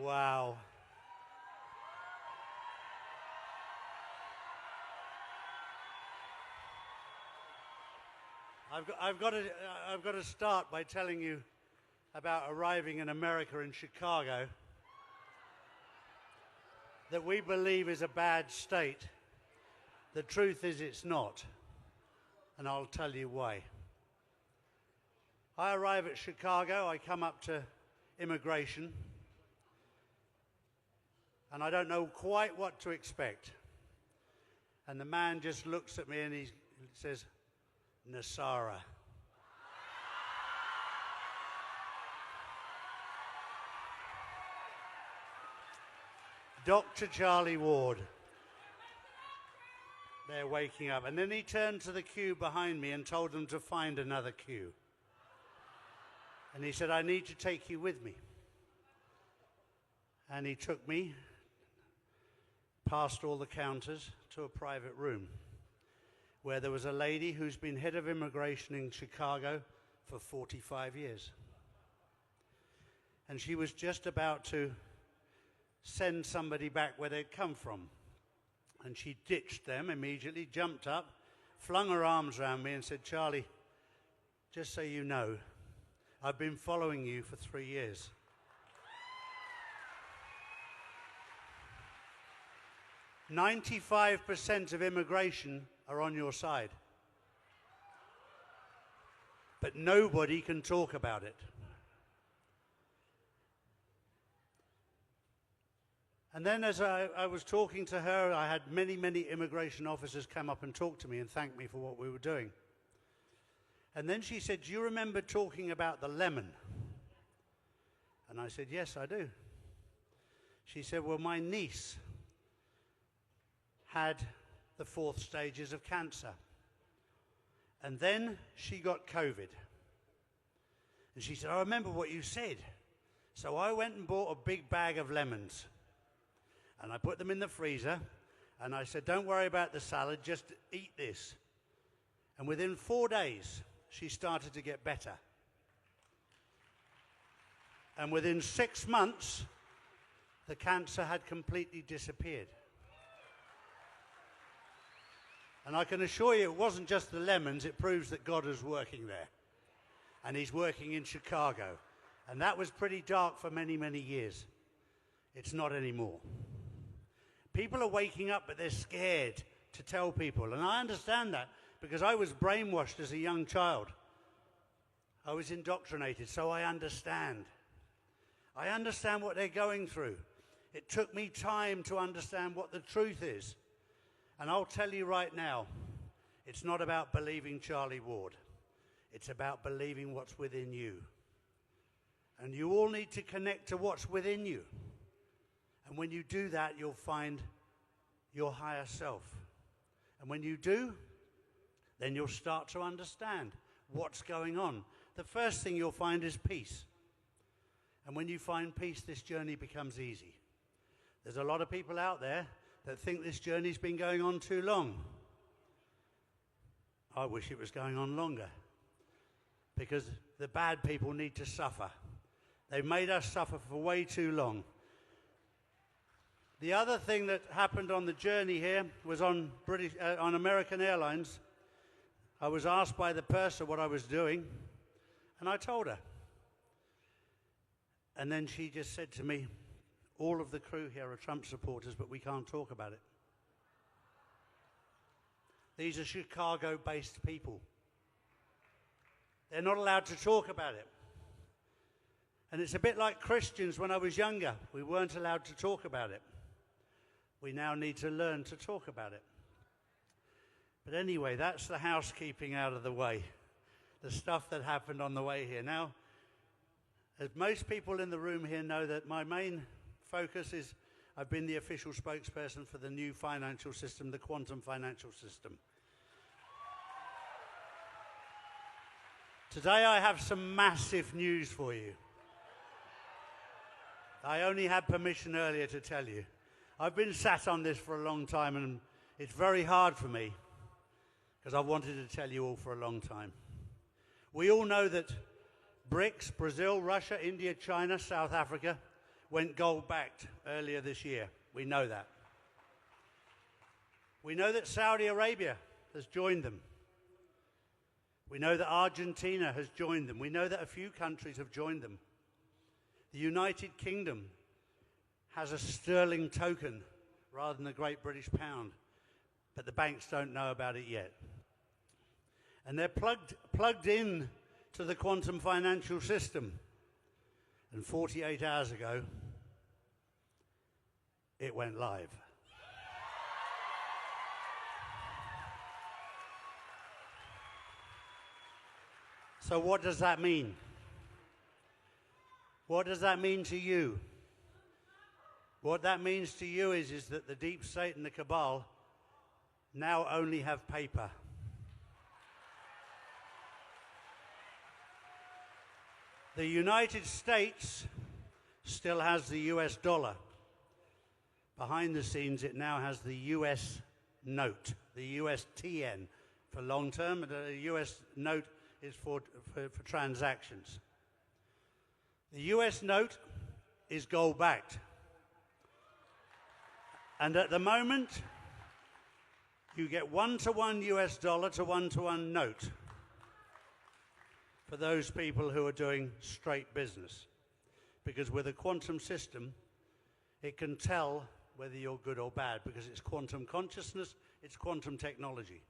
Wow. I've got to start by telling you about arriving in America in Chicago that we believe is a bad state. The truth is it's not, and I'll tell you why. I arrive at Chicago, I come up to immigration, and I don't know quite what to expect. And the man just looks at me and he says, Nasara. Dr. Charlie Ward. They're waking up. And then he turned to the queue behind me and told them to find another queue. And he said, I need to take you with me. And he took me past all the counters to a private room where there was a lady who's been head of immigration in Chicago for 45 years. And she was just about to send somebody back where they'd come from. And she ditched them immediately, jumped up, flung her arms around me and said, Charlie, just so you know, I've been following you for 3 years. "95% of immigration are on your side. But nobody can talk about it." And then as I was talking to her, I had many immigration officers come up and talk to me and thank me for what we were doing. And then she said, do you remember talking about the lemon? And I said, yes, I do. She said, well, my niece had the 4th stages of cancer. And then she got COVID. And she said, I remember what you said. So I went and bought a big bag of lemons. And I put them in the freezer. And I said, don't worry about the salad, just eat this. And within 4 days, she started to get better. And within 6 months, the cancer had completely disappeared. And I can assure you it wasn't just the lemons, it proves that God is working there. And he's working in Chicago. And that was pretty dark for many years. It's not anymore. People are waking up, but they're scared to tell people. And I understand that because I was brainwashed as a young child. I was indoctrinated, so I understand. I understand what they're going through. It took me time to understand what the truth is. And I'll tell you right now, it's not about believing Charlie Ward. It's about believing what's within you. And you all need to connect to what's within you. And when you do that, you'll find your higher self. And when you do, then you'll start to understand what's going on. The first thing you'll find is peace. And when you find peace, this journey becomes easy. There's a lot of people out there that think this journey's been going on too long. I wish it was going on longer. Because the bad people need to suffer. They've made us suffer for way too long. The other thing that happened on the journey here was on American Airlines. I was asked by the purser what I was doing, and I told her. And then she just said to me, all of the crew here are Trump supporters, but we can't talk about it. These are Chicago-based people. They're not allowed to talk about it. And it's a bit like Christians when I was younger. We weren't allowed to talk about it. We now need to learn to talk about it. But anyway, that's the housekeeping out of the way. The stuff that happened on the way here. Now, as most people in the room here know, that my main focus is I've been the official spokesperson for the new financial system, the quantum financial system. Today I have some massive news for you. I only had permission earlier to tell you. I've been sat on this for a long time, and it's very hard for me because I've wanted to tell you all for a long time. We all know that BRICS, Brazil, Russia, India, China, South Africa, went gold-backed earlier this year. We know that. We know that Saudi Arabia has joined them. We know that Argentina has joined them. We know that a few countries have joined them. The United Kingdom has a sterling token rather than a Great British pound, but the banks don't know about it yet. And they're plugged in to the quantum financial system. And 48 hours ago, it went live. So what does that mean? What does that mean to you? What that means to you is that the deep state and the cabal now only have paper. The United States still has the US dollar. Behind the scenes, it now has the US note, the USTN for long term, and the US note is for transactions. The US note is gold-backed. And at the moment, you get one-to-one US dollar to one-to-one note for those people who are doing straight business. Because with a quantum system, it can tell whether you're good or bad, because it's quantum consciousness, it's quantum technology.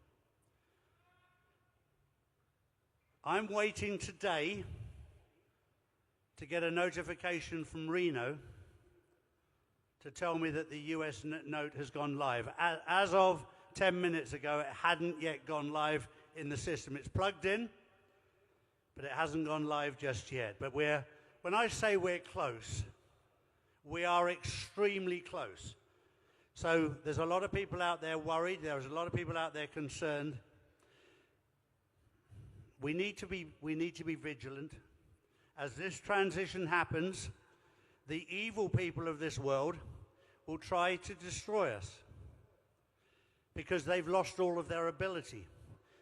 I'm waiting today to get a notification from Reno to tell me that the US note has gone live. As of 10 minutes ago, it hadn't yet gone live in the system. It's plugged in, but it hasn't gone live just yet. But when I say we're close, we are extremely close. So there's a lot of people out there worried. There's a lot of people out there concerned. We need to be vigilant. As this transition happens, the evil people of this world will try to destroy us because they've lost all of their ability.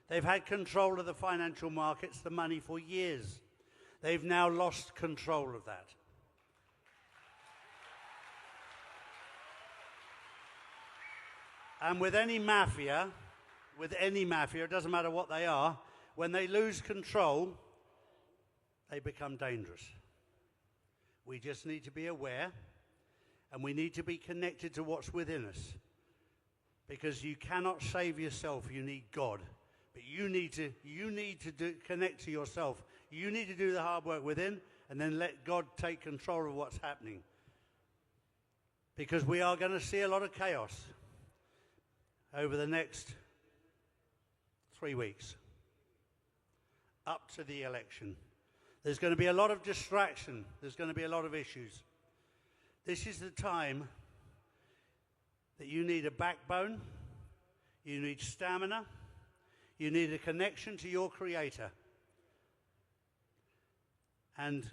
They've had control of the financial markets, the money, for years. They've now lost control of that. And with any mafia, it doesn't matter what they are, when they lose control, they become dangerous. We just need to be aware, and we need to be connected to what's within us. Because you cannot save yourself, you need God. But you need to connect to yourself. You need to do the hard work within, and then let God take control of what's happening. Because we are going to see a lot of chaos over the next 3 weeks, up to the election. There's going to be a lot of distraction. There's going to be a lot of issues. This is the time that you need a backbone, you need stamina, you need a connection to your Creator. And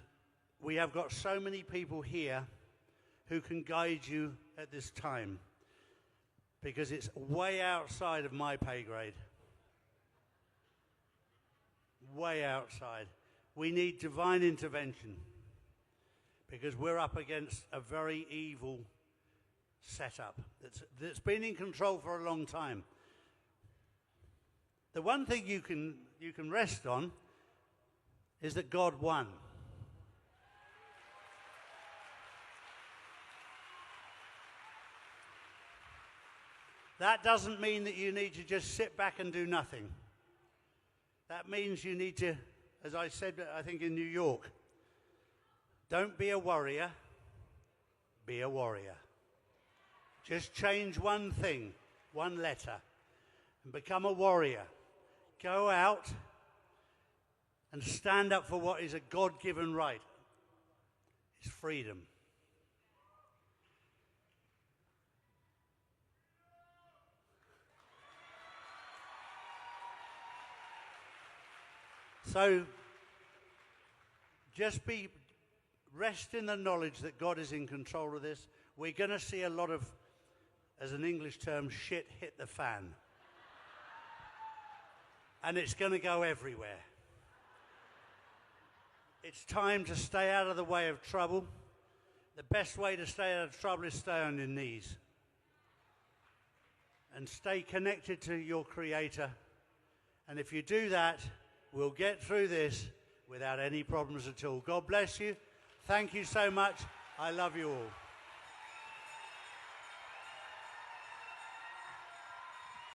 we have got so many people here who can guide you at this time, because it's way outside of my pay grade. Way outside. We need divine intervention, because we're up against a very evil setup that's been in control for a long time. The one thing you can rest on is that God won. That doesn't mean that you need to just sit back and do nothing. That means you need to, as I said, I think in New York, don't be a worrier, be a warrior. Just change one thing, one letter, and become a warrior. Go out and stand up for what is a God-given right. It's freedom. So, just rest in the knowledge that God is in control of this. We're going to see a lot of, as an English term, shit hit the fan. And it's going to go everywhere. It's time to stay out of the way of trouble. The best way to stay out of trouble is stay on your knees. And stay connected to your Creator. And if you do that, we'll get through this without any problems at all. God bless you. Thank you so much. I love you all.